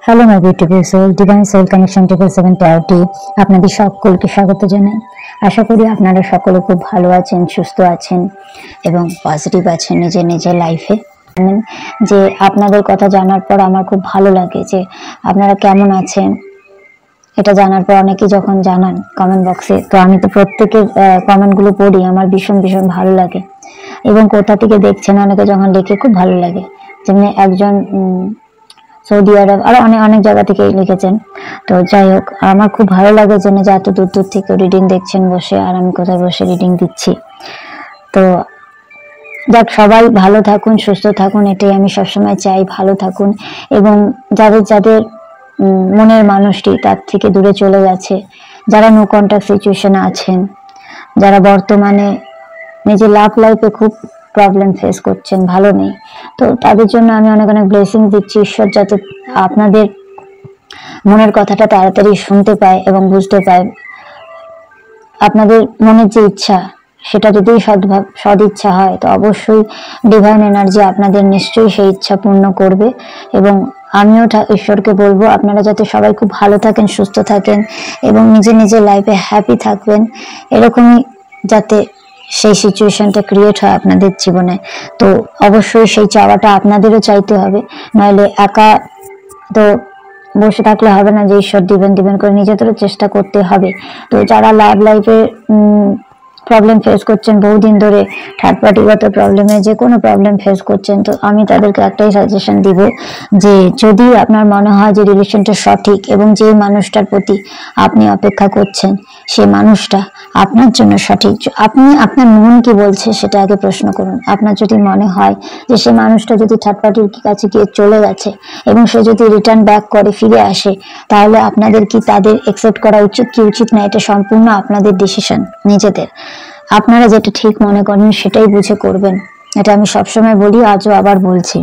Hello my beautiful soul, divine soul connection 777 টাওয়ারটি আপনাদের সকলকে স্বাগত জানাই। আশা করি আপনারা সকলে খুব ভালো আছেন, সুস্থ আছেন এবং পজিটিভ আছেন নিজের নিজের লাইফে। যে আপনাদের কথা জানার পর আমার খুব ভালো লাগে যে আপনারা কেমন আছেন। এটা জানার পর অনেকেই যখন জানান কমেন্ট বক্সে, তো আমি তো প্রত্যেকের কমেন্টগুলো পড়ি, আমার ভীষণ ভীষণ ভালো লাগে। এবং কোথা থেকে দেখছেন অনেকে যখন লিখে খুব ভালো লাগে। যেমনি একজন সৌদি আরব আরো অনেক অনেক জায়গা থেকে লিখেছেন। তো যাই হোক, আমার খুব ভালো লাগে যে এত দূর দূর থেকে রিডিং দেখছেন বসে, আর আমি কোথায় বসে রিডিং দিচ্ছি। তো যাক, সবাই ভালো থাকুন, সুস্থ থাকুন, এটাই আমি সবসময় চাই। ভালো থাকুন এবং যাদের যাদের মনের মানুষটি তার থেকে দূরে চলে গেছে, যারা নো কন্ট্যাক্ট সিচুয়েশনে আছেন, যারা বর্তমানে নিজের লাভ লাইফে খুব প্রবলেম ফেস করছেন, ভালো নেই, তো তাদের জন্য আমি অনেক অনেক ব্লেসিং দিচ্ছি। ঈশ্বর যাতে আপনাদের মনের কথাটা তাড়াতাড়ি শুনতে পায় এবং বুঝতে পায়। আপনাদের মনের যে ইচ্ছা, সেটা যদি সদ ইচ্ছা হয়, তো অবশ্যই ডিভাইন এনার্জি আপনাদের নিশ্চয়ই সেই ইচ্ছা পূর্ণ করবে। এবং আমিও ঈশ্বরকে বলবো আপনারা যাতে সবাই খুব ভালো থাকেন, সুস্থ থাকেন এবং নিজের নিজের লাইফে হ্যাপি থাকবেন, এরকমই যাতে সেই সিচুয়েশনটা ক্রিয়েট হয় আপনাদের জীবনে। তো অবশ্যই সেই চাওয়াটা আপনাদেরও চাইতে হবে, নইলে একা তো বসে থাকলে হবে না যে ঈশ্বর দিবেন দিবেন করে, নিজেদেরও চেষ্টা করতে হবে। তো যারা লাভ লাইফে প্রবলেম ফেস করছেন বহুদিন ধরে, থার্ড পার্টিগত প্রবলেমে যে কোনো প্রবলেম ফেস করছেন, তো আমি তাদেরকে একটাই সাজেশন দিব যে যদি আপনার মনে হয় যে রিলেশনটা সঠিক এবং যে মানুষটার প্রতি আপনি অপেক্ষা করছেন সেই মানুষটা আপনার জন্য সঠিক, আপনি আপনার মন কি বলছে সেটা আগে প্রশ্ন করুন। আপনার যদি মনে হয় যে সে মানুষটা যদি থার্ড পার্টির কাছে গিয়ে চলে গেছে এবং সে যদি রিটার্ন ব্যাক করে ফিরে আসে, তাহলে আপনাদের কি তাদের অ্যাকসেপ্ট করা উচিত কি উচিত না, এটা সম্পূর্ণ আপনাদের ডিসিশন নিজেদের। আপনারা যেটা ঠিক মনে করেন সেটাই বুঝে করবেন, এটা আমি সবসময় বলি, আজও আবার বলছি।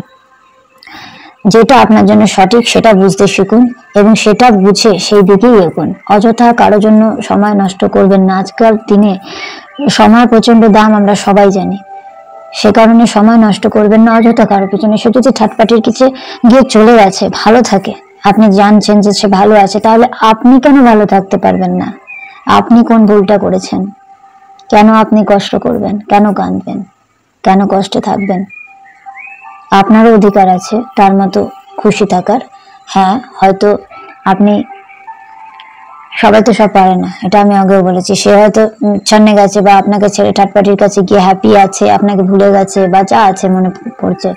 যেটা আপনার জন্য সঠিক সেটা বুঝতে শিখুন এবং সেটা বুঝে সেই দিকেই এগোন। অযথা কারোর জন্য সময় নষ্ট করবেন না। আজকাল দিনে সময় প্রচন্ড দাম, আমরা সবাই জানি। সে কারণে সময় নষ্ট করবেন না অযথা কারোর পিছনে। সে যদি থার্ড পার্টির কাছে গিয়ে চলে গেছে, ভালো থাকে, আপনি জানছেন যে সে ভালো আছে, তাহলে আপনি কেন ভালো থাকতে পারবেন না? আপনি কোন ভুলটা করেছেন? কেন আপনি কষ্ট করবেন? কেন কাঁদবেন? কেন কষ্টে থাকবেন? আপনারও অধিকার আছে তার মতো খুশি থাকার। হ্যাঁ, হয়তো আপনি, সবাই তো সব পারে না, এটা আমি আগেও বলেছি। সে হয়তো ছাড়নে গেছে বা আপনাকে ছেড়ে থার্ড পার্টির কাছে গিয়ে হ্যাপি আছে, আপনাকে ভুলে গেছে বা যা আছে মনে পড়ছে,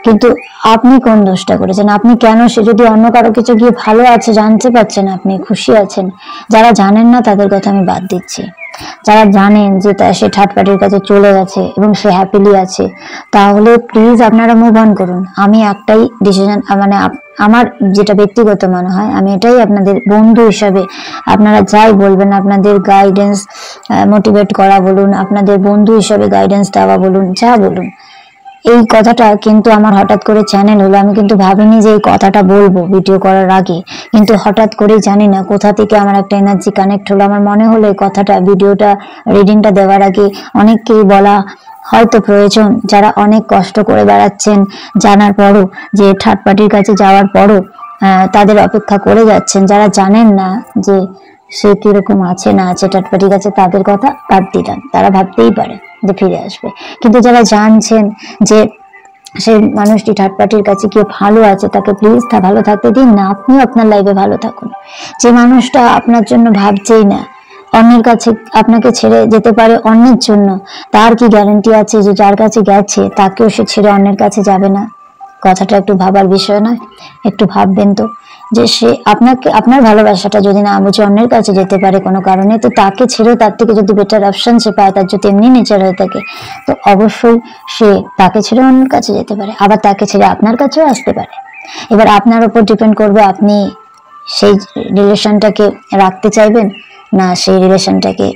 কিন্তু আপনি কোন দোষটা করেছেন? আপনি কেন, সে যদি অন্য কারো কিছু গিয়ে ভালো আছে জানতে পারছেন, আপনি খুশি আছেন। যারা জানেন না তাদের কথা আমি বাদ দিচ্ছি, যারা জানেন যে সে থার্ড পার্টির কাছে চলে গেছে এবং সে হ্যাপিলি আছে, তাহলে প্লিজ আপনারা মুভ অন করুন। আমি একটাই ডিসিশন, মানে আমার যেটা ব্যক্তিগত মনে হয়, আমি এটাই আপনাদের বন্ধু হিসাবে, আপনারা যাই বলবেন, আপনাদের গাইডেন্স মোটিভেট করা বলুন, আপনাদের বন্ধু হিসাবে গাইডেন্স দেওয়া বলুন, যা বলুন, এই কথাটা কিন্তু আমার হঠাৎ করে চ্যানেল হলো। আমি কিন্তু ভাবিনি যে এই কথাটা বলবো ভিডিও করার আগে, কিন্তু হঠাৎ করেই জানি না কোথা থেকে আমার একটা এনার্জি কানেক্ট হলো। আমার মনে হলো এই কথাটা ভিডিওটা রিডিংটা দেওয়ার আগে অনেককেই বলা হয়তো প্রয়োজন, যারা অনেক কষ্ট করে বেড়াচ্ছেন, জানার পরও যে থার্ড পার্টির কাছে যাওয়ার পরও তাদের অপেক্ষা করে যাচ্ছেন, যারা জানেন না যে সে কিরকম আছে না আছে থার্ড পার্টির কাছে, তাদের কথা বাদ দিলাম, তারা ভাবতেই পারে যে ফিরে আসবে। কিন্তু যারা জানছেন যে সেই মানুষটি থার্ড পার্টির কাছে গিয়ে ভালো আছে, তাকে প্লিজ ভালো থাকতে দিন না, আপনিও আপনার লাইফে ভালো থাকুন। যে মানুষটা আপনার জন্য ভাবছেই না, অন্যের কাছে আপনাকে ছেড়ে যেতে পারে অন্যের জন্য, তার কি গ্যারান্টি আছে যে যার কাছে গেছে তাকেও সে ছেড়ে অন্যের কাছে যাবে না? কথাটা একটু ভাবার বিষয় নয়? একটু ভাববেন তো, যে সে আপনাকে, আপনার ভালোবাসাটা যদি না বুঝে অন্যের কাছে যেতে পারে কোনো কারণে, তো তাকে ছেড়ে তার থেকে যদি বেটার অপশন সে পায়, তার যদি এমনি নেচার হয়ে থাকে, তো অবশ্যই সে তাকে ছেড়ে অন্যের কাছে যেতে পারে, আবার তাকে ছেড়ে আপনার কাছেও আসতে পারে। এবার আপনার উপর ডিপেন্ড করবে আপনি সেই রিলেশনটাকে রাখতে চাইবেন না সেই রিলেশনটাকে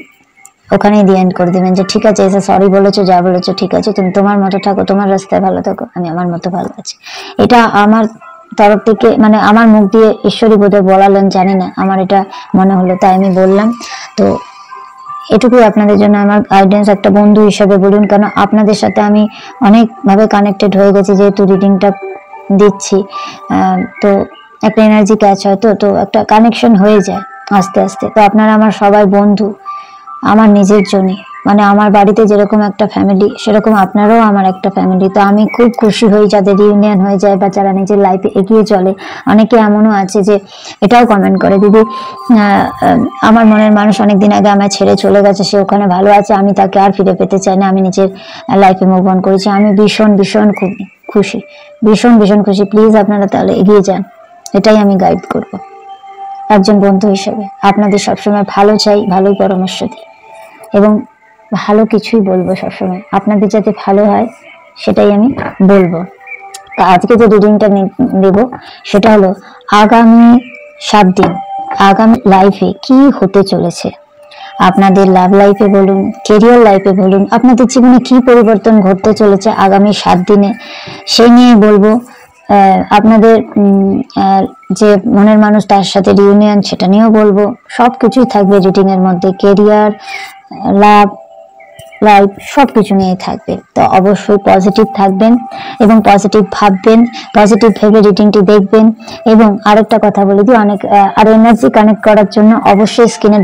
ওখানেই দিয়ে এন্ড করে দেবেন, যে ঠিক আছে এসে সরি বলেছো, যা বলেছো ঠিক আছে, তুমি তোমার মতো থাকো, তোমার রাস্তায় ভালো থাকো, আমি আমার মতো ভালো আছি। এটা আমার তরফ থেকে, মানে আমার মুখ দিয়ে ঈশ্বরই বোধহয় বলালেন, জানি না, আমার এটা মনে হলো তাই আমি বললাম। তো এটুকুই আপনাদের জন্য আমার গাইডেন্স, একটা বন্ধু হিসেবে বলুন, কেন আপনাদের সাথে আমি অনেকভাবে কানেক্টেড হয়ে গেছি যেহেতু রিডিংটা দিচ্ছি। তো একটা এনার্জি ক্যাচ হয়, তো একটা কানেকশন হয়ে যায় আস্তে আস্তে। তো আপনারা আমার সবাই বন্ধু, আমার নিজের জন্য, মানে আমার বাড়িতে যেরকম একটা ফ্যামিলি সেরকম আপনারাও আমার একটা ফ্যামিলি। তো আমি খুব খুশি হই যাদের রিউনিয়ন হয়ে যায় বা যারা নিজের লাইফে এগিয়ে চলে। অনেকে এমনও আছে যে এটাও কমেন্ট করে, দিদি আমার মনের মানুষ অনেকদিন আগে আমায় ছেড়ে চলে গেছে, সে ওখানে ভালো আছে, আমি তাকে আর ফিরে পেতে চাই না, আমি নিজের লাইফে মুভ অন করেছি। আমি ভীষণ ভীষণ খুব খুশি, ভীষণ ভীষণ খুশি। প্লিজ আপনারা তাহলে এগিয়ে যান, এটাই আমি গাইড করব একজন বন্ধু হিসেবে। আপনাদের সবসময় ভালো চাই, ভালোই পরামর্শ দিই এবং ভালো কিছুই বলবো সবসময়, আপনাদের যাতে ভালো হয় সেটাই আমি বলবো। তা আজকে যে রিডিংটা দেব সেটা হলো আগামী 7 দিন আগামী লাইফে কি হতে চলেছে। আপনাদের লাভ লাইফে বলুন, কেরিয়ার লাইফে বলুন, আপনাদের জীবনে কি পরিবর্তন ঘটতে চলেছে আগামী 7 দিনে সেই নিয়ে বলবো। আপনাদের যে মনের মানুষ তার সাথে রিউনিয়ন সেটা নিয়েও বলবো। সবকিছুই থাকবে রিডিং এর মধ্যে, কেরিয়ার, লাভ, লাইফ সবকিছু নিয়ে থাকবে। তো অবশ্যই পজিটিভ থাকবেন এবং পজিটিভ ভাববেন, পজিটিভ ভেবে রিডিংটি দেখবেন। এবং আরেকটা কথা বলে দিই, অনেক আর এনার্জি কানেক্ট করার জন্য অবশ্যই স্ক্রিনে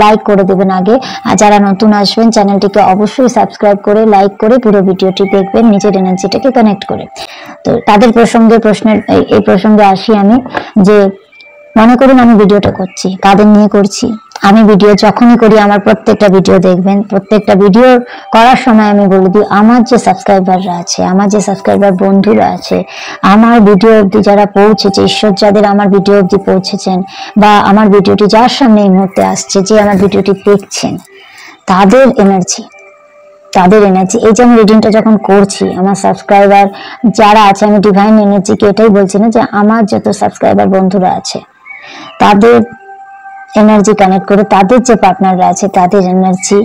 লাইক করে দেবেন আগে। আর যারা নতুন আসবেন চ্যানেলটিকে অবশ্যই সাবস্ক্রাইব করে লাইক করে পুরো ভিডিওটি দেখবেন নিজের এনার্জিটাকে কানেক্ট করে। তো তাদের এই প্রসঙ্গে আসি আমি, যে মনে করুন আমি ভিডিওটা করছি, কাদের নিয়ে করছি। আমি ভিডিও যখনই করি আমার প্রত্যেকটা ভিডিও দেখবেন, প্রত্যেকটা ভিডিও করার সময় আমি বলে দিই আমার যে সাবস্ক্রাইবাররা আছে, আমার যে সাবস্ক্রাইবার বন্ধুরা আছে, আমার ভিডিও অবধি যারা পৌঁছেছে, ঈশ্বর যাদের আমার ভিডিও অবধি পৌঁছেছেন বা আমার ভিডিওটি যার সামনে এই মুহূর্তে আসছে, যে আমার ভিডিওটি দেখছেন, তাদের এনার্জি এই যে আমি রিডিংটা যখন করছি, আমার সাবস্ক্রাইবার যারা আছে, আমি ডিভাইন এনার্জিকে এটাই বলছি না, যে আমার যত সাবস্ক্রাইবার বন্ধুরা আছে তাদের এনার্জি কানেক্ট করে, তাদের যে পার্টনাররা আছে তাদের এনার্জি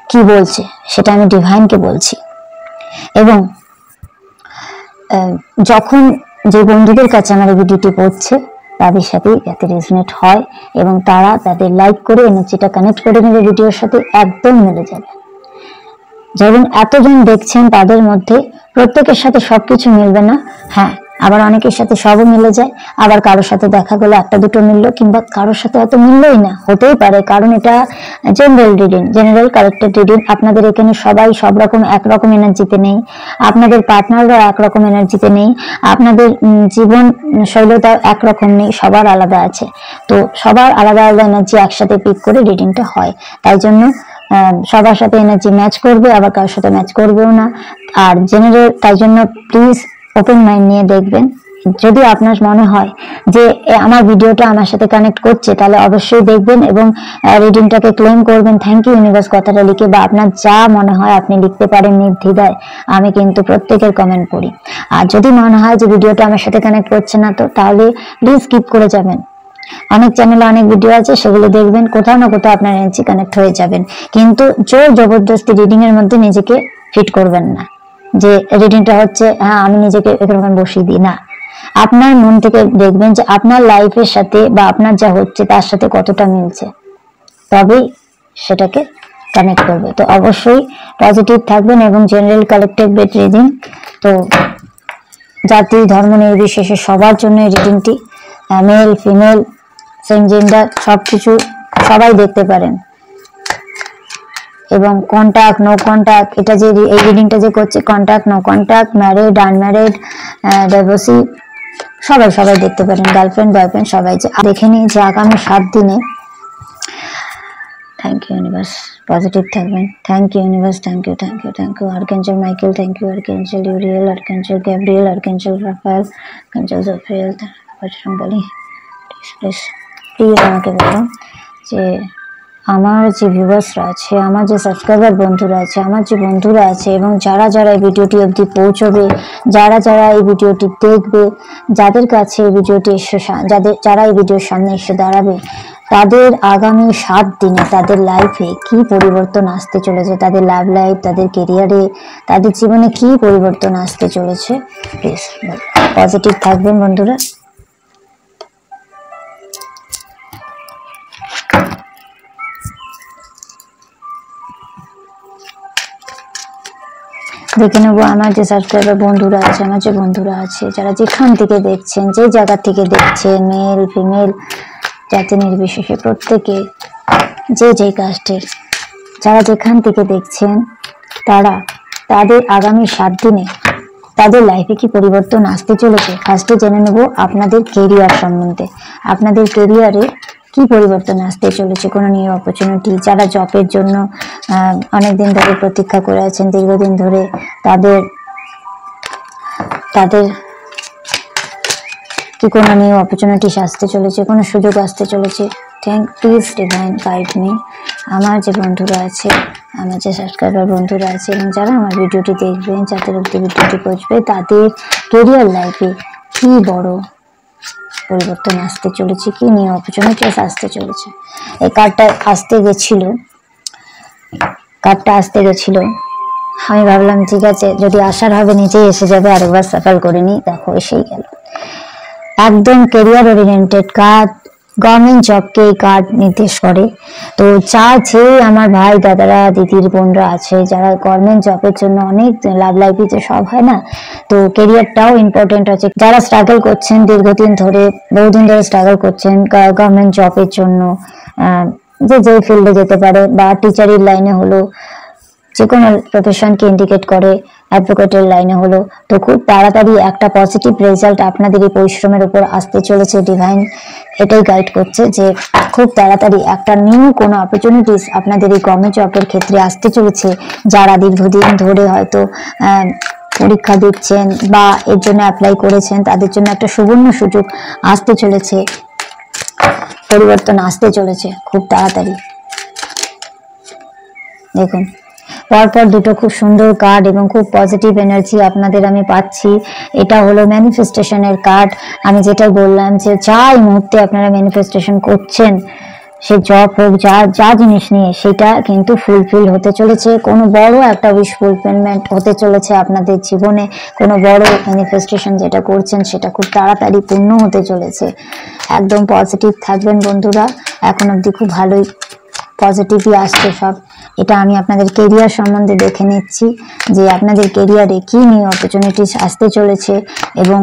কি বলছে সেটা আমি ডিভাইনকে বলছি। এবং যখন যে বন্ধুদের কাছে আমার ভিডিওটি পড়ছে তাদের সাথে যাতে রেজোনেট হয় এবং তারা তাদের লাইক করে এনার্জিটা কানেক্ট করে নেবে, ভিডিওর সাথে একদম মিলে যাবে। যেমন এতজন দেখছেন তাদের মধ্যে প্রত্যেকের সাথে সবকিছু মিলবে না, হ্যাঁ, আবার অনেকের সাথে সবও মিলে যায়, আবার কারোর সাথে দেখা গেলে একটা দুটো মিললো, কিংবা কারোর সাথে হয়তো মিললোই না, হতেই পারে, কারণ এটা general reading, general collected reading. আপনাদের এখানে সবাই সব রকম একরকম এনার্জিতে নেই, আপনাদের পার্টনাররা একরকম এনার্জিতে নেই, আপনাদের জীবন শৈলতাও একরকম নেই, সবার আলাদা আছে। তো সবার আলাদা আলাদা এনার্জি একসাথে পিক করে রিডিংটা হয়। তাই জন্য সবার সাথে এনার্জি ম্যাচ করবে, আবার কারোর সাথে ম্যাচ করবেও না। আর জেনারেল, তাই জন্য প্লিজ ওপেন মাইন্ড নিয়ে দেখবেন। যদি আপনার মনে হয় যে আমার ভিডিওটা আমার সাথে কানেক্ট করছে, তাহলে অবশ্যই দেখবেন এবং রিডিংটাকে ক্লেম করবেন থ্যাংক ইউ ইউনিভার্স কথাটা লিখে, বা আপনার যা মনে হয় আপনি লিখতে পারেন নির্দ্বিধায়। আমি কিন্তু প্রত্যেকের কমেন্ট পড়ি। আর যদি মনে হয় যে ভিডিওটা আমার সাথে কানেক্ট করছে না, তো তাহলে প্লিজ স্কিপ করে যাবেন। অনেক চ্যানেলে অনেক ভিডিও আছে, সেগুলো দেখবেন, কোথাও না কোথাও আপনার এনার্জি কানেক্ট হয়ে যাবেন। কিন্তু জোর জবরদস্তি রিডিং এর মধ্যে নিজেকে ফিট করবেন না, যে রিডিংটা হচ্ছে হ্যাঁ আমি নিজেকে এখানে বসিয়ে দিই না। আপনার মন থেকে দেখবেন যে আপনার লাইফের সাথে বা আপনার যা হচ্ছে তার সাথে কতটা মিলছে, তবেই সেটাকে কানেক্ট করবে। তো অবশ্যই পজিটিভ থাকবেন এবং জেনারেল কালেক্টেড বেড রিডিং, তো জাতি ধর্ম নির্বিশেষে সবার জন্য রিডিংটি, মেল ফিমেল সেম জেন্ডার সবকিছু সবাই দেখতে পারেন। এবং কন্টাক্ট নো কন্টাক্ট, এটা যে এই রিডিংটা যে করছে, contact no contact, married unmarried, divorcee, সবাই দেখতে পারেন, গার্লফ্রেন্ড বয়ফ্রেন্ড সবাই। যে দেখে নিই যে আগামী 7 দিনে, থ্যাংক ইউ ইউনিভার্স, পজিটিভ থাকবেন, thank you universe, thank you archangel Michael, thank you archangel Uriel, archangel Gabriel, archangel Raphael, archangel Jophiel, বলি প্লিজ আমাকে বলুন যে আমার যে ভিউয়ার্সরা আছে, আমার যে সাবস্ক্রাইবার বন্ধুরা আছে, আমার যে বন্ধুরা আছে এবং যারা যারা এই ভিডিওটি অবধি পৌঁছবে, যারা যারা এই ভিডিওটি দেখবে, যাদের কাছে এই ভিডিওটি এসে যারা এই ভিডিওর সামনে এসে দাঁড়াবে, তাদের আগামী 7 দিনে তাদের লাইফে কি পরিবর্তন আসতে চলেছে, তাদের লাভ লাইফ, তাদের কেরিয়ারে, তাদের জীবনে কি পরিবর্তন আসতে চলেছে। প্লিজ পজিটিভ থাকবেন বন্ধুরা। দেখে নেবো আমার যে সাবস্ক্রাইবার বন্ধুরা আছে, আমার যে বন্ধুরা আছে, যারা যেখান থেকে দেখছেন, যে জায়গা থেকে দেখছেন, মেল ফিমেল জাতি নির্বিশেষে প্রত্যেকে, যে কাস্টের, যারা যেখান থেকে দেখছেন, তাদের আগামী 7 দিনে তাদের লাইফে কি পরিবর্তন আসতে চলেছে। ফার্স্টে জেনে নেব আপনাদের কেরিয়ার সম্বন্ধে। আপনাদের কেরিয়ারে কি পরিবর্তন আসতে চলেছে, কোনো নিউ অপরচুনিটি, যারা জবের জন্য অনেকদিন ধরে প্রতীক্ষা করে আছেন, দীর্ঘদিন ধরে তাদের কি কোনো নিউ অপরচুনিটিস আসতে চলেছে, কোনো সুযোগ আসতে চলেছে। Please divine guide me. আমার যে বন্ধুরা আছে, আমার যে সাবস্ক্রাইবার বন্ধুরা আছে এবং যারা আমার ভিডিওটি দেখবেন, যাদের অব্দি ভিডিওটি পৌঁছবে, তাদের কেরিয়ার লাইফে কি বড় পরিবর্তন আসতে চলেছে, কি নিউ অপরচুনিটিস আসতে চলেছে। এই কার্ডটা আসতে গেছিল, আমি ভাবলাম ঠিক আছে, যদি আসার হবে নিজেই এসে যাবে, আরেকবার সাফল করে নি, দেখো এসেই গেল। একদম কেরিয়ার ওরিয়েন্টেড কার্ড, গভর্নমেন্ট জবকে এই কার্ড নির্দেশ করে। তো যে আমার ভাই দাদারা দিদির বোনরা আছে, যারা গভর্নমেন্ট জবের জন্য অনেক লাভ লাইফে যে সব হয় না, তো কেরিয়ারটাও ইম্পর্টেন্ট আছে। যারা স্ট্রাগল করছেন বহুদিন ধরে স্ট্রাগল করছেন গভর্নমেন্ট জবের জন্য, যে ফিল্ডে যেতে পারে, বা টিচারের লাইনে হলো, যে কোনো প্রফেশনকে ইন্ডিকেট করে, অ্যাডভোকেটের লাইনে হলো, তো খুব তাড়াতাড়ি একটা পজিটিভ রেজাল্ট আপনাদের এই পরিশ্রমের উপর আসতে চলেছে। ডিভাইন এটাই গাইড করছে যে খুব তাড়াতাড়ি একটা নিউ কোনো অপরচুনিটিস আপনাদের এই গভর্নমেন্ট জবের ক্ষেত্রে আসতে চলেছে। যারা দীর্ঘদিন ধরে হয়তো পরীক্ষা দিচ্ছেন বা এর জন্য অ্যাপ্লাই করেছেন, তাদের জন্য একটা সুবর্ণ সুযোগ আসতে চলেছে, পরিবর্তন আসতে চলেছে খুব তাড়াতাড়ি। দেখুন পরপর দুটো খুব সুন্দর কার্ড এবং খুব পজিটিভ এনার্জি আপনাদের আমি পাচ্ছি। এটা হলো ম্যানিফেস্টেশনের কার্ড। আমি যেটাই বললাম যে যা এই মুহূর্তে আপনারা ম্যানিফেস্টেশন করছেন, সে জব হোক, যা জিনিস নিয়ে, সেটা কিন্তু ফুলফিল হতে চলেছে। কোনো বড় একটা উইশ ফুলফিলমেন্ট হতে চলেছে আপনাদের জীবনে। কোনো বড় ম্যানিফেস্টেশন যেটা করছেন সেটা খুব তাড়াতাড়ি পূর্ণ হতে চলেছে। একদম পজিটিভ থাকবেন বন্ধুরা, এখন অবধি খুব ভালোই পজিটিভই আসছে সব। এটা আমি আপনাদের কেরিয়ার সম্বন্ধে দেখে নিচ্ছি যে আপনাদের কেরিয়ারে কি নিউ অপরচুনিটিস আসতে চলেছে এবং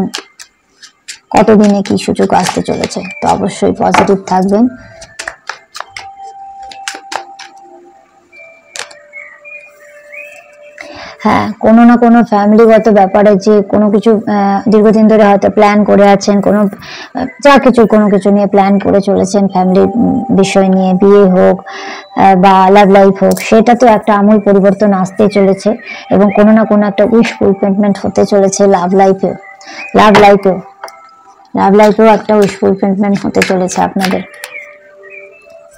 কতদিনে কি সুযোগ আসতে চলেছে। তো অবশ্যই পজিটিভ থাকবেন। হ্যাঁ, কোনো না কোনো ফ্যামিলিগত ব্যাপারে যে কোনো কিছু দীর্ঘদিন ধরে হয়তো প্ল্যান করে আছেন, কোনো কিছু নিয়ে প্ল্যান করে চলেছেন, ফ্যামিলির বিষয় নিয়ে, বিয়ে হোক বা লাভ লাইফ হোক, সেটা তো একটা আমূল পরিবর্তন আসতে চলেছে এবং কোনো না কোনো একটা উইশ ফুলফিলমেন্ট হতে চলেছে। লাভ লাইফেও একটা উইশ ফুলফিলমেন্ট হতে চলেছে আপনাদের।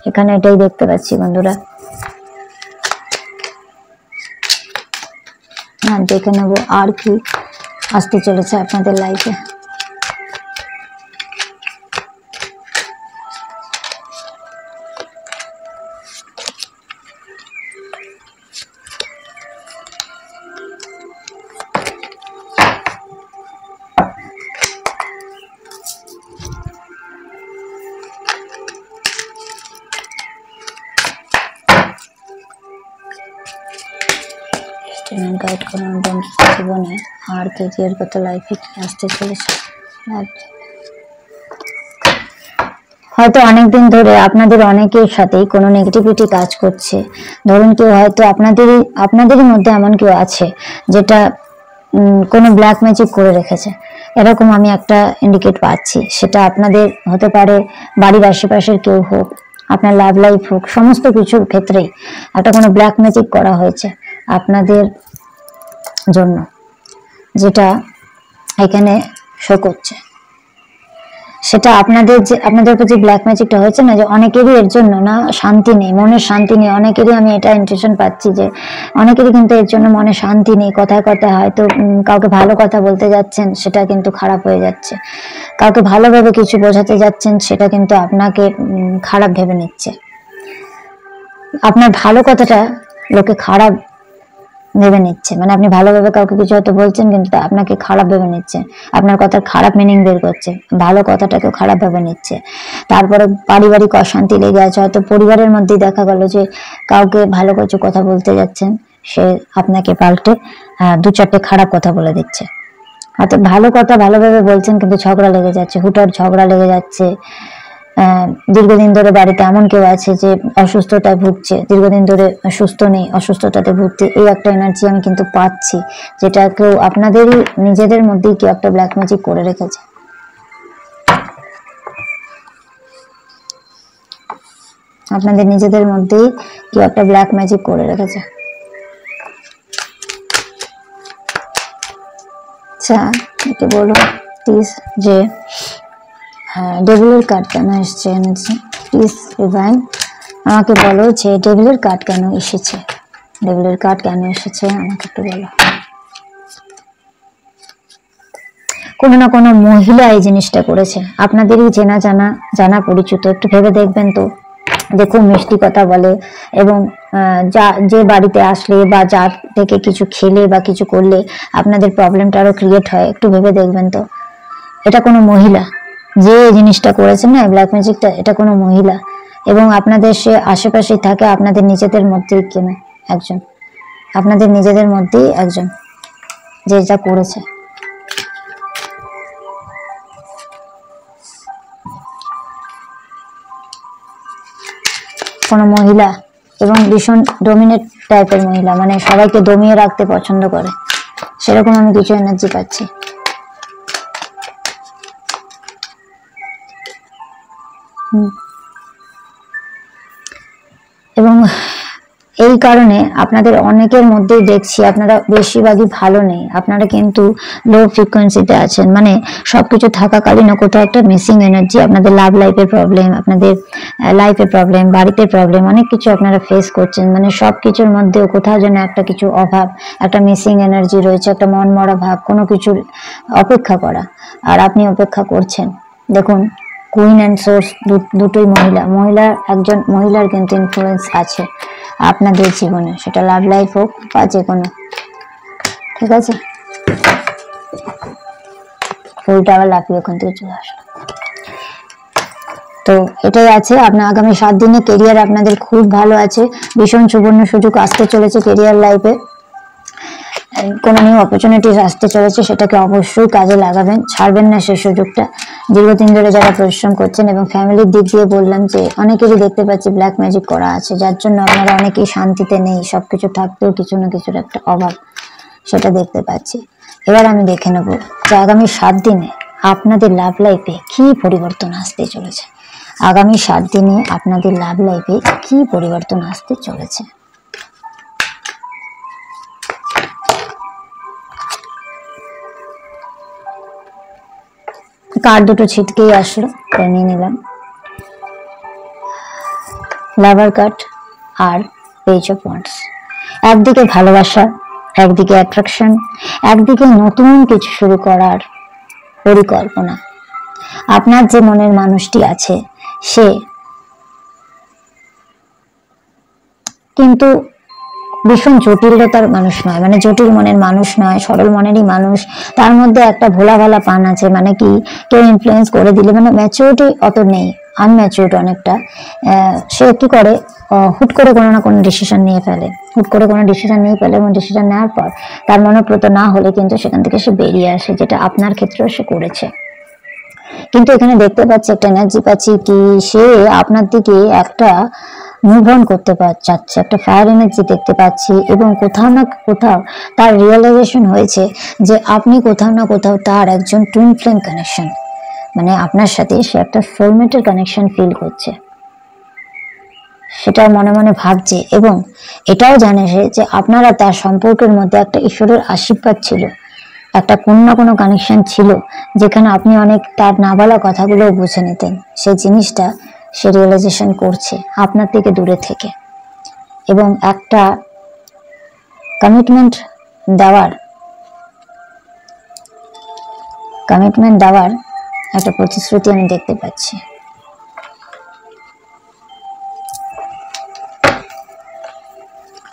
এখানে এটাই দেখতে পাচ্ছি বন্ধুরা। দেখে নেবো আর কি আসতে চলেছে আপনাদের লাইফে। গাইড করুন জীবনে আর কেরিয়ারগত লাইফে কি আসতে চলেছে। হয়তো অনেকদিন ধরে আপনাদের অনেকের সাথেই কোনো নেগেটিভিটি কাজ করছে। ধরুন কেউ হয়তো আপনাদেরই মধ্যে এমন কেউ আছে যেটা কোনো ব্ল্যাক ম্যাজিক করে রেখেছে, এরকম আমি একটা ইন্ডিকেট পাচ্ছি। সেটা আপনাদের হতে পারে, বাড়ির আশেপাশের কেউ হোক, আপনার লাভ লাইফ হোক, সমস্ত কিছুর ক্ষেত্রেই একটা কোনো ব্ল্যাক ম্যাজিক করা হয়েছে আপনাদের জন্য, যেটা এখানে শো করছে। সেটা আপনাদের উপর যে ব্ল্যাক ম্যাজিকটা হয়েছে না, যে অনেকেরই এর জন্য না শান্তি নেই, মনের শান্তি নেই। অনেকেরই আমি এটা ইন্টেনশন পাচ্ছি যে অনেকেরই কিন্তু এর জন্য মনে শান্তি নেই। কথায় কথায় হয়তো কাউকে ভালো কথা বলতে যাচ্ছেন, সেটা কিন্তু খারাপ হয়ে যাচ্ছে। কাউকে ভালোভাবে কিছু বোঝাতে যাচ্ছেন, সেটা কিন্তু আপনাকে খারাপ ভেবে নিচ্ছে। আপনার ভালো কথাটা লোকে খারাপ ভেবে নিচ্ছে, মানে আপনি ভালোভাবে কাউকে কিছু হয়তো বলছেন কিন্তু আপনাকে খারাপ ভেবে নিচ্ছে, আপনার কথার খারাপ মিনিং বের করছে, ভালো কথাটাকেও খারাপ ভেবে নিচ্ছে। তারপরে পারিবারিক অশান্তি লেগে আছে, হয়তো পরিবারের মধ্যেই দেখা গেল যে কাউকে ভালো কিছু কথা বলতে যাচ্ছেন, সে আপনাকে পাল্টে দু চারটে খারাপ কথা বলে দিচ্ছে। অর্থাৎ ভালো কথা ভালোভাবে বলছেন কিন্তু ঝগড়া লেগে যাচ্ছে, হুটহাট ঝগড়া লেগে যাচ্ছে। দীর্ঘদিন ধরে বাড়িতে এমন কেউ আছে যে অসুস্থতায় ভুগছে, দীর্ঘদিন ধরে সুস্থ নেই, অসুস্থতাতে ভুগছে, এই একটা এনার্জি আমি কিন্তু পাচ্ছি, যেটা কেউ আপনাদেরই নিজেদের মধ্যেই কেউ একটা ব্ল্যাক ম্যাজিক করে রেখেছে। আপনাদের নিজেদের মধ্যেই কেউ একটা ব্ল্যাক ম্যাজিক করে রেখেছে। আচ্ছা, একে বলো প্লিজ যে ডেভিলের কার্ড কেন এসছে এনার্জি, প্লিজ ডিভাইন আমাকে বলো যে ডেভিলের কার্ড কেন এসেছে, ডেভিলের কার্ড কেন এসেছে আমাকে একটু বলো। কোনো না কোনো মহিলা এই জিনিসটা করেছে, আপনাদেরই জানা পরিচিত। একটু ভেবে দেখবেন তো, দেখুন মিষ্টি কথা বলে এবং যে বাড়িতে আসলে বা যার থেকে কিছু খেলে বা কিছু করলে আপনাদের প্রবলেমটা আরো ক্রিয়েট হয়, একটু ভেবে দেখবেন তো এটা কোনো মহিলা যে জিনিসটা করেছেন না ব্ল্যাক ম্যাজিকটা, এটা কোনো মহিলা এবং আপনাদের সে আশেপাশেই থাকে, আপনাদের নিজেদের মধ্যেই কেনা একজন, আপনাদের নিজেদের মধ্যেই একজন যে এটা করেছে। কোনো মহিলা এবং ভীষণ ডোমিনেট টাইপের মহিলা, মানে সবাইকে দমিয়ে রাখতে পছন্দ করে, সেরকম আমি কিছু এনার্জি পাচ্ছি। এবং এই কারণে আপনাদের অনেকের মধ্যেই দেখছি আপনারা বেশিরভাগই ভালো নেই, আপনারা কিন্তু লো ফ্রিকোয়েন্সিতে আছেন, মানে সবকিছু থাকাকালীন কোথাও একটা মিসিং এনার্জি, আপনাদের লাভ লাইফের প্রবলেম, আপনাদের লাইফের প্রবলেম, বাড়িতে প্রবলেম, অনেক কিছু আপনারা ফেস করছেন, মানে সবকিছুর মধ্যেও কোথাও যেন একটা কিছু অভাব, একটা মিসিং এনার্জি রয়েছে, একটা মন মরা ভাব, কোনো কিছুর অপেক্ষা করা, আর আপনি অপেক্ষা করছেন। দেখুন কুইন অ্যান্ড সোর্স দুটোই একজন মহিলার কিন্তু ইনফ্লুয়েন্স আছে আপনাদের জীবনে, সেটা লাভ লাইফ হোক বা যে কোনো, ঠিক আছে। ফুলটা আবার লাফিয়ে ওখান থেকে চলে আসলো। তো এটাই আছে, আপনার আগামী 7 দিনে কেরিয়ার আপনাদের খুব ভালো আছে, ভীষণ সুবর্ণ সুযোগ আসতে চলেছে কেরিয়ার লাইফে, কোনো নিউ অপরচুনিটিস আসতে চলেছে, সেটাকে অবশ্যই কাজে লাগাবেন, ছাড়বেন না সেই সুযোগটা। দীর্ঘদিন ধরে যারা পরিশ্রম করছেন এবং ফ্যামিলির দিক দিয়ে বললাম যে অনেকেরই দেখতে পাচ্ছি ব্ল্যাক ম্যাজিক করা আছে, যার জন্য আপনারা অনেকেই শান্তিতে নেই, সবকিছু থাকতেও কিছু না কিছুর একটা অভাব সেটা দেখতে পাচ্ছি। এবার আমি দেখে নেব যে আগামী 7 দিনে আপনাদের লাভ লাইফে কি পরিবর্তন আসতে চলেছে, আগামী 7 দিনে আপনাদের লাভ লাইফে কি পরিবর্তন আসতে চলেছে। কার্ড দুটো ছিটকেই আসলো, নিয়ে নিলাম, লাভার কার্ড আর পেজ অফ ওয়ান্ডস। একদিকে ভালোবাসা, একদিকে অ্যাট্রাকশন, একদিকে নতুন কিছু শুরু করার পরিকল্পনা। আপনার যে মনের মানুষটি আছে সে কিন্তু ভীষণ জটিলতার মানুষ নয়, মানে জটিল মনের মানুষ নয়, সরল মনেরই মানুষ, তার মধ্যে একটা ভোলা ভালা পান আছে, মানে কি কেউ ইনফ্লুয়েন্স করে দিলে, মানে ম্যাচিউরিটি অত নেই, আনম্যাচিউরড অনেকটা। সে কি করে হুট করে কোনো না কোনো ডিসিশন নিয়ে ফেলে, এবং ডিসিশন নেওয়ার পর তার মনোপ্রত না হলে কিন্তু সেখান থেকে সে বেরিয়ে আসে, যেটা আপনার ক্ষেত্রেও সে করেছে। কিন্তু এখানে দেখতে পাচ্ছি একটা এনার্জি পাচ্ছি কি সে আপনার দিকে একটা মুভ অন করতে চাচ্ছে, একটা ফায়ার এনার্জি দেখতে পাচ্ছি, এবং কোথাও না কোথাও তার রিয়েলাইজেশন হয়েছে যে আপনি কোথাও না কোথাও তার একজন টুইন ফ্লেম কানেকশন, মানে আপনার সাথে সে একটা সোলমেটের কানেকশন ফিল করছে, সেটা মনে মনে ভাবছে, এবং এটাও জানে সে যে আপনারা তার সম্পর্কের মধ্যে একটা ঈশ্বরের আশীর্বাদ ছিল, একটা কোনো না কোনো কানেকশন ছিল, যেখানে আপনি অনেক তার না বলা কথাগুলো বুঝে নিতেন, সেই জিনিসটা সে রিয়েলাইজেশন করছে আপনার থেকে দূরে থেকে, এবং একটা কমিটমেন্ট দেওয়ার একটা প্রতিশ্রুতি আমি দেখতে পাচ্ছি।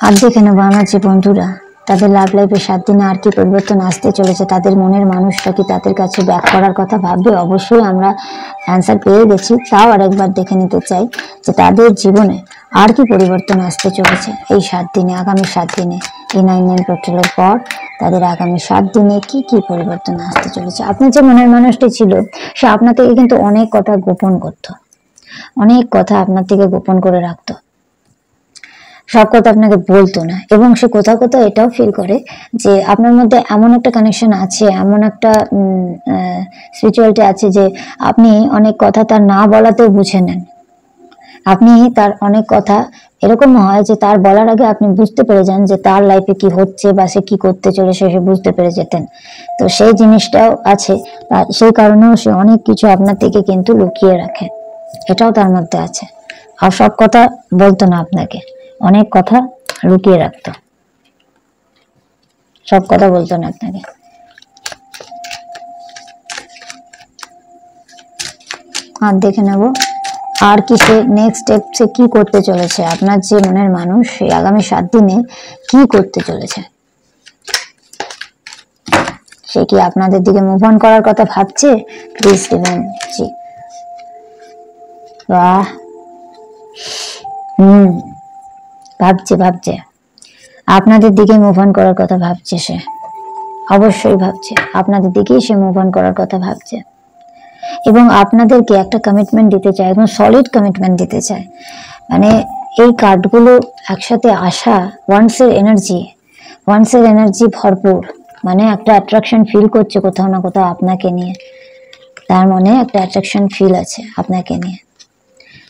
আর দেখে নেবো আমার যে বন্ধুরা তাদের লাভ লাইফে 7 দিনে আর কি পরিবর্তন আসতে চলেছে, তাদের মনের মানুষটা কি তাদের কাছে ব্যাক করার কথা ভাববে। অবশ্যই আমরা অ্যান্সার পেয়ে গেছি, তাও আরেকবার দেখে নিতে চাই যে তাদের জীবনে আর কি পরিবর্তন আসতে চলেছে এই 7 দিনে, আগামী 7 দিনে। এই 9 পোর্টালের পর তাদের আগামী 7 দিনে কি কি পরিবর্তন আসতে চলেছে। আপনার যে মনের মানুষটি ছিল সে আপনার থেকে কিন্তু অনেক কথা গোপন করত, অনেক কথা আপনার থেকে গোপন করে রাখতো, সব কথা আপনাকে বলতো না। এবং সে কোথাও কোথাও এটাও ফিল করে যে আপনার মধ্যে এমন একটা কানেকশন আছে, এমন একটা স্পিরিচুয়ালিটি আছে যে আপনি অনেক কথা তার না বলাতেও বুঝে নেন। আপনি তার অনেক কথা এরকম হয় যে তার বলার আগে আপনি বুঝতে পেরে যান যে তার লাইফে কি হচ্ছে বা সে কি করতে চলেছে, সে বুঝতে পেরে যেতেন। তো সেই জিনিসটাও আছে, সেই কারণেও সে অনেক কিছু আপনার থেকে কিন্তু লুকিয়ে রাখে, এটাও তার মধ্যে আছে। আর সব কথা বলতো না আপনাকে, অনেক কথা লুকিয়ে রাখতো, সব কথা বলতো না আপনাকে। আর দেখে নেব আর কি সে নেক্সট স্টেপ সে কি করতে চলেছে, আপনার যে মনের মানুষ সে আগামী 7 দিনে কি করতে চলেছে। সে কি আপনাদের দিকে মুভ অন করার কথা ভাবছে? প্লিজ দিবেন। জি, বাহ, ভাবছে আপনাদের দিকে মুভ অন করার কথা ভাবছে। সে অবশ্যই ভাবছে আপনাদের দিকেই সে মুভ অন করার কথা ভাবছে এবং আপনাদেরকে একটা কমিটমেন্ট দিতে চায়, একদম সলিড কমিটমেন্ট দিতে চায়। মানে এই কার্ডগুলো একসাথে আসা, ওয়ান্সের এনার্জি ভরপুর, মানে একটা অ্যাট্রাকশন ফিল করছে কোথাও না কোথাও আপনাকে নিয়ে, তার মনে একটা অ্যাট্রাকশন ফিল আছে আপনাকে নিয়ে।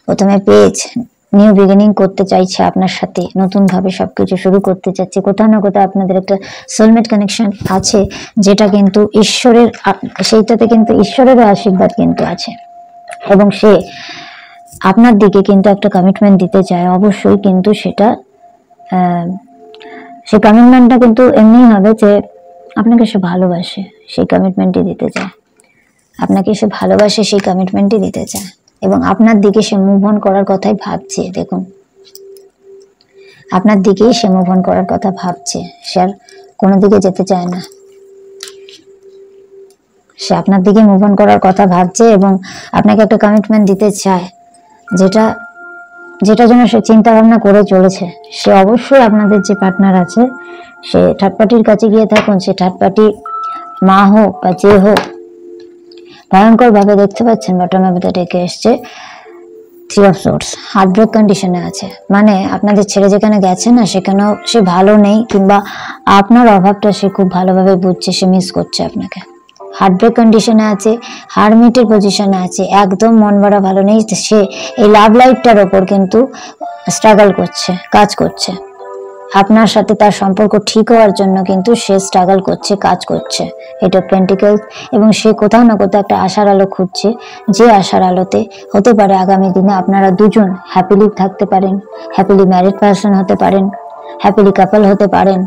প্রথমে পেয়েছে নিউ বিগিনিং করতে চাইছে আপনার সাথে, নতুন ভাবে সবকিছু শুরু করতে চাচ্ছে। কোথাও না কোথাও আপনাদের একটা সোলমেট কানেকশন আছে, যেটা কিন্তু ঈশ্বরের, সেইটাতে কিন্তু ঈশ্বরের আশীর্বাদ কিন্তু আছে। এবং সে আপনার দিকে কিন্তু একটা কমিটমেন্ট দিতে চায় অবশ্যই, কিন্তু সেটা সেই কমিটমেন্টটা কিন্তু এমনি হবে যে আপনাকে সে ভালোবাসে, সেই কমিটমেন্টই দিতে চায়। আপনাকে সে ভালোবাসে, সেই কমিটমেন্টই দিতে চায় এবং আপনার দিকে সে মুভ অন করার কথাই ভাবছে। দেখুন, আপনার দিকেই সে মুভ অন করার কথা ভাবছে, সে আর কোনো দিকে যেতে চায় না, সে আপনার দিকে মুভ অন করার কথা ভাবছে এবং আপনাকে একটা কমিটমেন্ট দিতে চায়, যেটা জন্য সে চিন্তা ভাবনা করে চলেছে। সে অবশ্যই আপনাদের যে পার্টনার আছে সে থার্ড পার্টির কাছে গিয়ে থাকুন, সে থার্ড পার্টি মা হোক বা যে হোক, ভয়ঙ্কর ভাবে দেখতে পাচ্ছেন বটম অফ দ্য ডেকে এসছে 3 অফ সোর্স, হার্টব্রেক কন্ডিশনে আছে। মানে আপনাদের ছেড়ে যেখানে গেছে না সেখানেও সে ভালো নেই, কিংবা আপনার অভাবটা সে খুব ভালোভাবে বুঝছে, সে মিস করছে আপনাকে। হার্টব্রেক কন্ডিশনে আছে, হারমিটের পজিশনে আছে, একদম মন বড়া ভালো নেই। সে এই লাভ লাইফটার ওপর কিন্তু স্ট্রাগল করছে, কাজ করছে। আপনার সাথে তার সম্পর্ক ঠিক হওয়ার জন্য কিন্তু সে স্ট্রাগল করছে, কাজ করছে। এটা পেন্টিকেলস, এবং সে কোথাও না কোথাও একটা আশার আলো খুঁজছে, যে আশার আলোতে হতে পারে আগামী দিনে আপনারা দুজন হ্যাপিলি থাকতে পারেন, হ্যাপিলি ম্যারিড পারসন হতে পারেন, হ্যাপিলি কাপল হতে পারেন।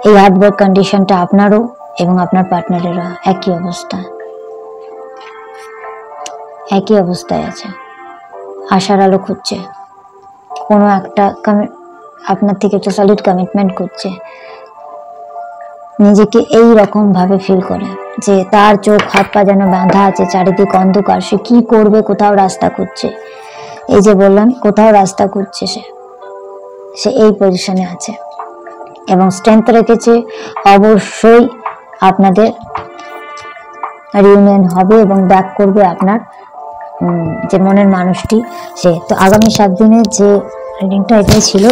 এই হার্টব্রেক কন্ডিশনটা আপনারও এবং আপনার পার্টনারেরও একই অবস্থায় আছে, আশার আলো খুঁজছে, কোনো একটা আপনার থেকে একটা সলিড কমিটমেন্ট করছে। নিজেকে এই রকম ভাবে ফিল করে যে তার চোখ হাত পা যেন বাঁধা আছে, চারিদিক অন্ধকার, সে কি করবে, কোথাও রাস্তা খুঁজছে। এই যে বললাম কোথাও রাস্তা খুঁজছে, সে এই পজিশনে আছে এবং স্ট্রেংথ রেখেছে। অবশ্যই আপনাদের রিউনিয়ন হবে এবং ব্যাক করবে আপনার যে মনের মানুষটি সে। তো আগামী 7 দিনের যে রিডিংটা এটাই ছিল।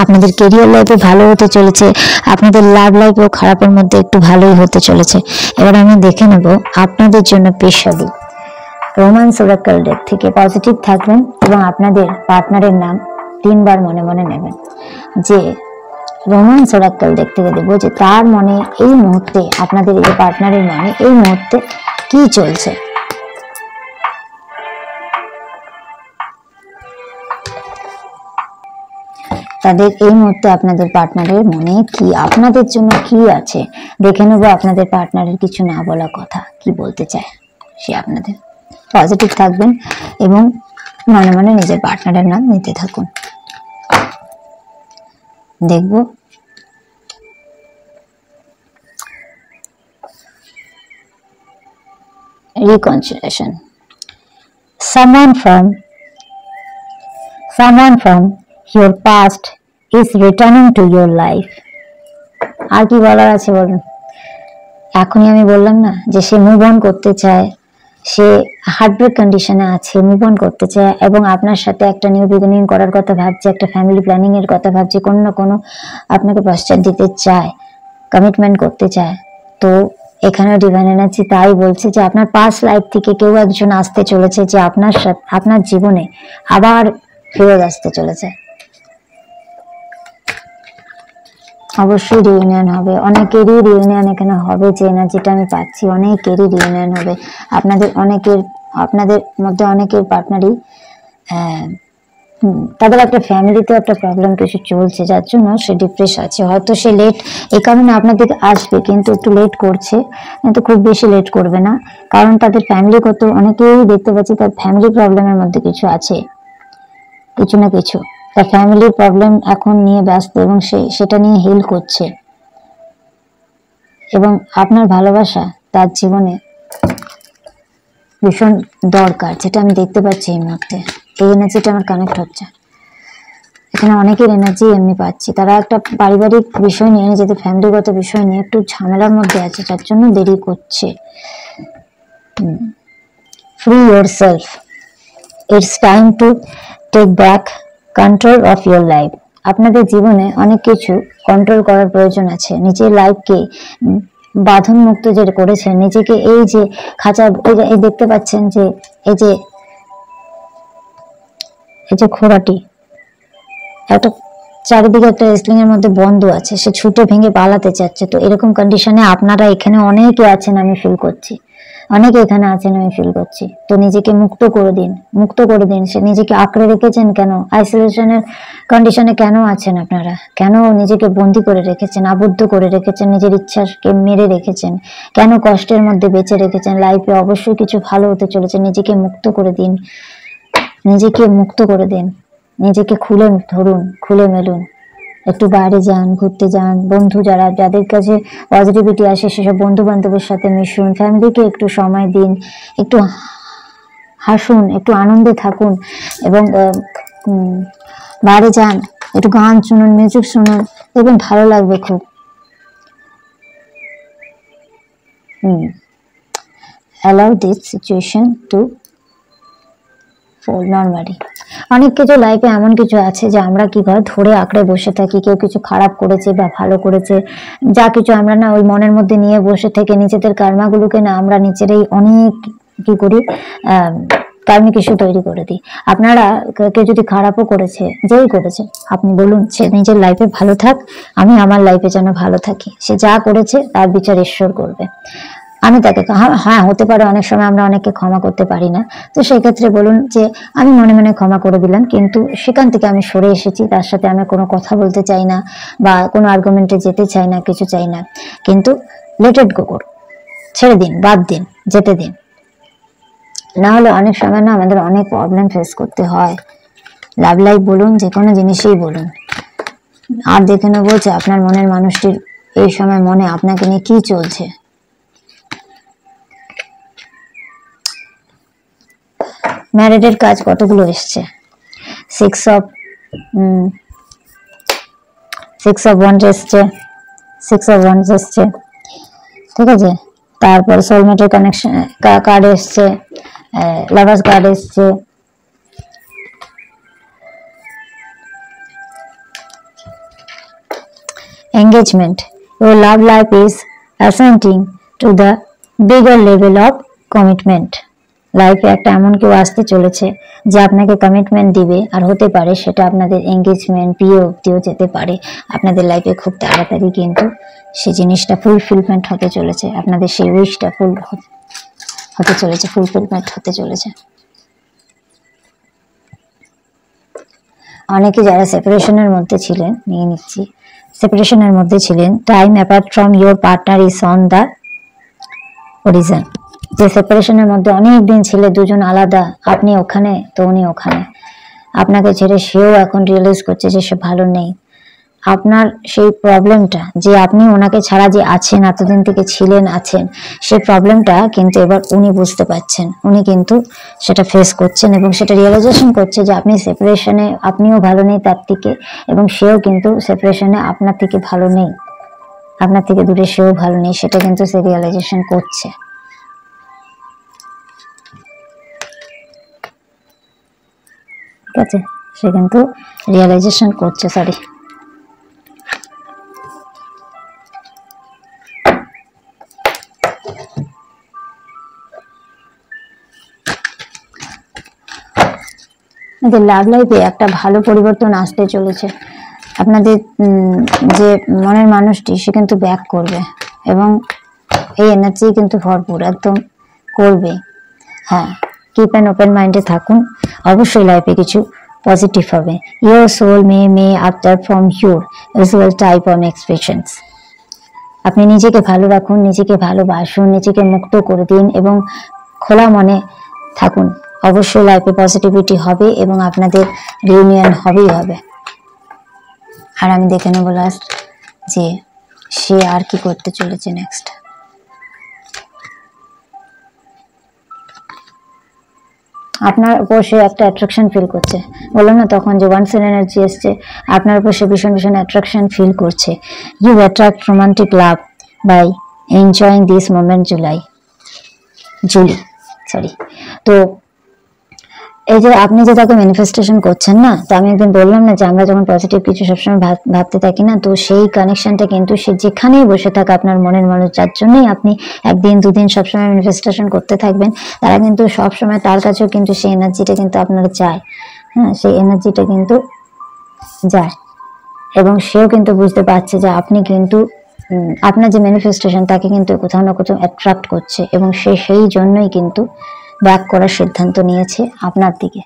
আপনাদের কেরিয়ার লাইফে ভালো হতে চলেছে, আপনাদের লাভ লাইফেও খারাপের মধ্যে একটু ভালোই হতে চলেছে। এবার আমি দেখে নেব আপনাদের জন্য স্পেশালি রোম্যান্স ওরাকল ডেক থেকে। পজিটিভ থাকবেন এবং আপনাদের পার্টনারের নাম 3 বার মনে মনে নেবেন। যে রোম্যান্স ওরাকল ডেক থেকে দেবো যে তার মনে এই মুহূর্তে, আপনাদের এই পার্টনারের মনে এই মুহূর্তে কি চলছে। তাদের এই মুহূর্তে আপনাদের পার্টনারের মনে কি, আপনাদের জন্য কি আছে দেখে নেবো। আপনাদের পার্টনারের কিছু না বলা কথা কি বলতে চায় সে আপনাদের। পজিটিভ থাকবেন এবং মনে মনে নিজের পার্টনারের নাম নিতে থাকুন। দেখব reconciliation. Someone from your past is returning to your life. আর কি বলার আছে বলুন? এখনই আমি বললাম না যে সে মুভ অন করতে চায়, সে হার্টব্রেক কন্ডিশনে আছে, মুভ অন করতে চায় এবং আপনার সাথে একটা নিউ বিগিনিং করার কথা ভাবছে, একটা ফ্যামিলি প্ল্যানিং এর কথা ভাবছে, কোনো না কোনো আপনাকে পশ্চাৎ দিতে চায়, কমিটমেন্ট করতে চায়। তো এখানে ডিভাইন এনার্জি তাই বলছে যে আপনার পাস্ট লাইফ থেকে কেউ একজন আসতে চলেছে, যে আপনার সাথে আপনার জীবনে আবার ফিরে আসতে চলেছে। অবশ্যই রিউনিয়ন হবে, অনেকেরই রিউনিয়ন এখানে হবে, যে এনার্জিটা আমি পাচ্ছি অনেকেরই রিউনিয়ন হবে। আপনাদের মধ্যে অনেকের পার্টনারই তাদের একটা ফ্যামিলিতে একটা প্রবলেম কিছু চলছে, যার জন্য সে ডিপ্রেস আছে। হয়তো সে লেট এই কারণে আপনার দিকে আসবে, কিন্তু একটু লেট করছে, কিন্তু খুব বেশি লেট করবে না, কারণ তাদের ফ্যামিলিগত অনেকেই দেখতে পাচ্ছি তার ফ্যামিলি প্রবলেমের মধ্যে কিছু আছে, কিছু না কিছু তার ফ্যামিলির প্রবলেম এখন নিয়ে ব্যস্ত এবং সেটা নিয়ে হিল করছে। এবং আপনার ভালোবাসা তার জীবনে ভীষণ দরকার, যেটা আমি দেখতে পাচ্ছি এই মুহূর্তে। এই এনার্জিটা আমার কানেক্ট হচ্ছে। এখানে অনেকের এনার্জি এমনি পাচ্ছি, তারা একটা পারিবারিক বিষয় নিয়ে, নিজেদের ফ্যামিলিগত বিষয় নিয়ে একটু ঝামেলার মধ্যে আছে, যার জন্য দেরি করছে। Free yourself, it's time to take back control of your life. আপনাদের জীবনে অনেক কিছু কন্ট্রোল করার প্রয়োজন আছে। নিজের লাইফকে বাঁধন মুক্ত যে করেছেন, নিজেকে এই যে খাঁচা, এই দেখতে পাচ্ছেন যে এই যে ঘোড়াটি একটা চারিদিকে একটা রেসলিং এর মধ্যে বন্ধ আছে, সে ছুটে ভেঙে পালাতে চাচ্ছে। তো এরকম কন্ডিশনে আপনারা এখানে অনেকে আছেন, আমি ফিল করছি, অনেকে এখানে আছেন আমি ফিল করছি। তো নিজেকে মুক্ত করে দিন, মুক্ত করে দিন। সে নিজেকে আঁকড়ে রেখেছেন কেন? আইসোলেশনের কন্ডিশনে কেন আছেন আপনারা? কেন নিজেকে বন্দি করে রেখেছেন, আবদ্ধ করে রেখেছেন, নিজের ইচ্ছাকে মেরে রেখেছেন? কেন কষ্টের মধ্যে বেঁচে রেখেছেন? লাইফে অবশ্যই কিছু ভালো হতে চলেছে, নিজেকে মুক্ত করে দিন, নিজেকে মুক্ত করে দিন, নিজেকে খুলে ধরুন, খুলে মেলুন। একটু বাইরে যান, ঘুরতে যান, বন্ধু যাদের কাছে পজিটিভিটি আসে সেসব বন্ধু বান্ধবের সাথে মিশুন, ফ্যামিলিকে একটু সময় দিন, একটু হাসুন, একটু আনন্দে থাকুন এবং বাইরে যান, একটু গান শুনুন, মিউজিক শুনুন, দেখবেন ভালো লাগবে খুব। allow this situation to normally. অনেক কিছু লাইফে এমন কিছু আছে যে আমরা কিভাবে ধরে আঁকড়ে বসে থাকি, কেউ কিছু খারাপ করেছে বা ভালো করেছে, যা কিছু আমরা না ওই মনের মধ্যে নিয়ে বসে থেকে নিজেদের কার্মাগুলোকে না আমরা নিজেরাই অনেক কি করি, কার্মিক ইস্যু তৈরি করে দিই। আপনারা কেউ যদি খারাপও করেছে, যেই করেছে, আপনি বলুন সে নিজের লাইফে ভালো থাক, আমি আমার লাইফে যেন ভালো থাকি। সে যা করেছে তার বিচার ঈশ্বর করবে, আমি তাকে, হ্যাঁ হতে পারে অনেক সময় আমরা অনেককে ক্ষমা করতে পারি না, তো সেই ক্ষেত্রে বলুন যে আমি মনে মনে ক্ষমা করে দিলাম, কিন্তু সেখান থেকে আমি সরে এসেছি, তার সাথে আমি কোনো কথা বলতে চাই না বা কোনো আর্গুমেন্টে যেতে চাই না, কিছু চাই না, কিন্তু লেট ইট গো করুন, ছেড়ে দিন, বাদ দিন, যেতে দিন। না হলে অনেক সময় না আমাদের অনেক প্রবলেম ফেস করতে হয়। লাভ লাইফ বলুন, যে কোনো জিনিসই বলুন। আর দেখে নেবো যে আপনার মনের মানুষটির এই সময় মনে আপনাকে নিয়ে কি চলছে। ম্যারিডের কাজ কতগুলো এসছে, সিক্স অফ ওয়ান্স এসছে, ঠিক আছে। তারপর সোলমেটের কানেকশন কার্ড এসছে, লাভার্স কার্ড এসছে, engagement. Your love life is ascending to the bigger level of commitment. লাইফে একটা এমন কেউ আসতে চলেছে যে আপনাকে কমিটমেন্ট দিবে, আর হতে পারে সেটা আপনাদের এঙ্গেজমেন্ট, বিয়ে অবধিও যেতে পারে আপনাদের লাইফে খুব তাড়াতাড়ি, কিন্তু সেই জিনিসটা ফুলফিলমেন্ট হতে চলেছে, আপনাদের সেই উইশটা হতে চলেছে, ফুলফিলমেন্ট হতে চলেছে। অনেকে যারা সেপারেশনের মধ্যে ছিলেন, নিয়ে নিচ্ছি, সেপারেশনের মধ্যে ছিলেন, time apart from your partner is on the Harijan. যে সেপারেশনের মধ্যে অনেক দিন ছিলে, দুজন আলাদা, আপনি ওখানে তো উনি ওখানে, আপনাকে ছেড়ে সেও এখন রিয়েলাইজ করছে যে সে ভালো নেই। আপনার সেই প্রবলেমটা, যে আপনি ওনাকে ছাড়া যে আছেন, এতদিন থেকে ছিলেন আছেন, সেই প্রবলেমটা কিন্তু এবার উনি বুঝতে পারছেন, উনি কিন্তু সেটা ফেস করছেন এবং সেটা রিয়েলাইজেশন করছে যে আপনি সেপারেশনে, আপনিও ভালো নেই তার থেকে, এবং সেও কিন্তু সেপারেশনে আপনার থেকে ভালো নেই। আপনার থেকে দূরে সেও ভালো নেই, সেটা কিন্তু সে রিয়েলাইজেশন করছে। ঠিক আছে, সে কিন্তু রিয়েলাইজেশন করছে। সরি, লাভ লাইফে একটা ভালো পরিবর্তন আসতে চলেছে। আপনাদের যে মনের মানুষটি সে কিন্তু ব্যাক করবে এবং এই এনার্জি কিন্তু ভরপুর একদম করবে। হ্যাঁ, কিপ অ্যান ওপেন মাইন্ডে থাকুন, অবশ্যই লাইফে কিছু পজিটিভ হবে। Your soul may after from your usual type on expressions. আপনি নিজেকে ভালো রাখুন, নিজেকে ভালোবাসুন, নিজেকে মুক্ত করে দিন এবং খোলা মনে থাকুন। অবশ্যই লাইফে পজিটিভিটি হবে এবং আপনাদের রিউনিয়ন হবেই হবে। আর আমি দেখে নেব লাস্ট যে সে আর কি করতে চলেছে নেক্সট। আপনার উপর সে একটা অ্যাট্রাকশন ফিল করছে, বললাম না তখন যে ওয়ান্স এন এনার্জি এসছে, আপনার উপর সে ভীষণ ভীষণ অ্যাট্রাকশন ফিল করছে। You attract romantic love by enjoying this moment July. তো এই যে আপনি যে তাকে ম্যানিফেস্টেশন করছেন না, তো আমি একদিন বললাম না যে আমরা যখন পজিটিভ কিছু সবসময় ভাবতে থাকি না, তো সেই কানেকশনটা কিন্তু সে যেখানেই বসে থাকে আপনার মনের মানুষ, যার জন্যই আপনি একদিন দুদিন সবসময় ম্যানিফেস্টেশন করতে থাকবেন, তারা কিন্তু সবসময় তার কাছেও কিন্তু সেই এনার্জিটা কিন্তু আপনারা চায়। হ্যাঁ, সেই এনার্জিটা কিন্তু যায় এবং সেও কিন্তু বুঝতে পারছে যে আপনি কিন্তু আপনার যে ম্যানিফেস্টেশন তাকে কিন্তু কোথাও না কোথাও অ্যাট্রাক্ট করছে এবং সে সেই জন্যই কিন্তু ব্যাক করার সিদ্ধান্ত নিয়েছে আপনার দিকে।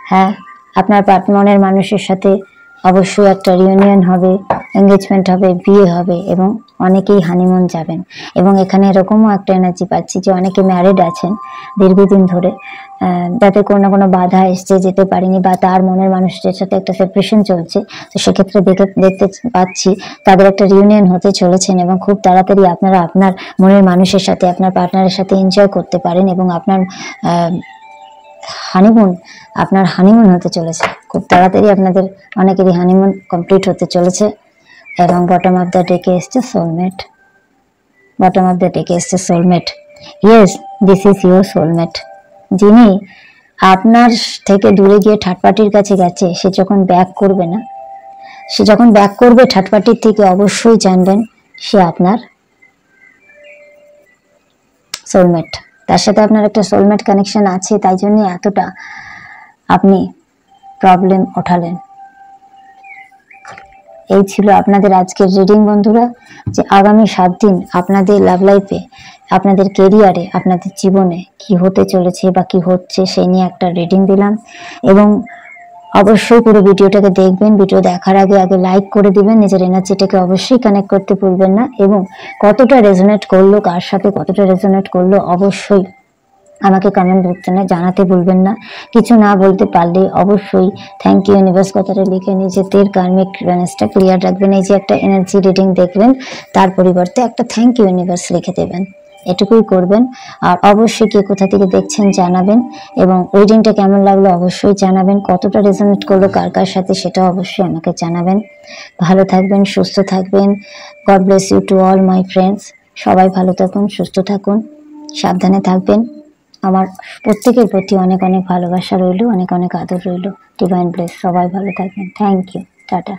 হ্যাঁ, আপনার পার্টনারের মানুষের সাথে অবশ্যই একটা রিউনিয়ন হবে, এঙ্গেজমেন্ট হবে, বিয়ে হবে এবং অনেকেই হানিমুন যাবেন। এবং এখানে এরকমও একটা এনার্জি পাচ্ছি যে অনেকে ম্যারিড আছেন দীর্ঘদিন ধরে, যাতে কোনো না কোনো বাধা এসছে, যেতে পারেনি, বা তার মনের মানুষের সাথে একটা সেপারেশন চলছে, তো সেক্ষেত্রে দেখতে পাচ্ছি তাদের একটা রিউনিয়ন হতে চলেছেন এবং খুব তাড়াতাড়ি আপনারা আপনার মনের মানুষের সাথে, আপনার পার্টনারের সাথে এনজয় করতে পারেন এবং আপনার হানিমুন হতে চলেছে খুব তাড়াতাড়ি। আপনাদের অনেকেরই হানিমুন কমপ্লিট হতে চলেছে। এবং বটম অফ দ্য ডেকে এসছে soulmate. Yes, this is your soulmate. যিনি আপনার থেকে দূরে গিয়ে থার্ড পার্টির কাছে গেছে, সে যখন ব্যাক করবে থার্ড পার্টির থেকে, অবশ্যই জানবেন সে আপনার সোলমেট। তার সাথে আপনার একটা সোলমেট কানেকশন আছে, তাই জন্য এতটা আপনি প্রবলেম ওঠালেন। এই ছিল আপনাদের আজকের রিডিং বন্ধুরা, যে আগামী 7 দিন আপনাদের লাভ লাইফে, আপনাদের কেরিয়ারে, আপনাদের জীবনে কি হতে চলেছে বা কি হচ্ছে সেই নিয়ে একটা রিডিং দিলাম। এবং অবশ্যই পুরো ভিডিওটাকে দেখবেন। ভিডিও দেখার আগে লাইক করে দিবেন, নিজের এনার্জিটাকে অবশ্যই কানেক্ট করতে ভুলবেন না। এবং কতটা রেজোনেট করলো, কার সাথে কতটা রেজোনেট করলো, অবশ্যই আমাকে কমেন্ট বক্সে জানাতে ভুলবেন না। কিছু না বলতে পারলে অবশ্যই থ্যাংক ইউ ইউনিভার্স কথাটা লিখে নিজেদের কার্মিক ব্যালেন্সটা ক্লিয়ার রাখবেন। এই যে একটা এনার্জি রিডিং দেখলেন, তার পরিবর্তে একটা থ্যাংক ইউ ইউনিভার্স লিখে দেবেন, এটুকুই করবেন। আর অবশ্যই কে কোথা থেকে দেখছেন জানাবেন এবং রিডিংটা কেমন লাগলো অবশ্যই জানাবেন। কতটা রেজোনেট করলো কার সাথে সেটা অবশ্যই আমাকে জানাবেন। ভালো থাকবেন, সুস্থ থাকবেন। God bless you to all my friends. সবাই ভালো থাকুন, সুস্থ থাকুন, সাবধানে থাকবেন। আমার প্রত্যেকের প্রতি অনেক অনেক ভালোবাসা রইল, অনেক অনেক আদর রইল। Divine bless. সবাই ভালো থাকবেন। Thank you. টাটা।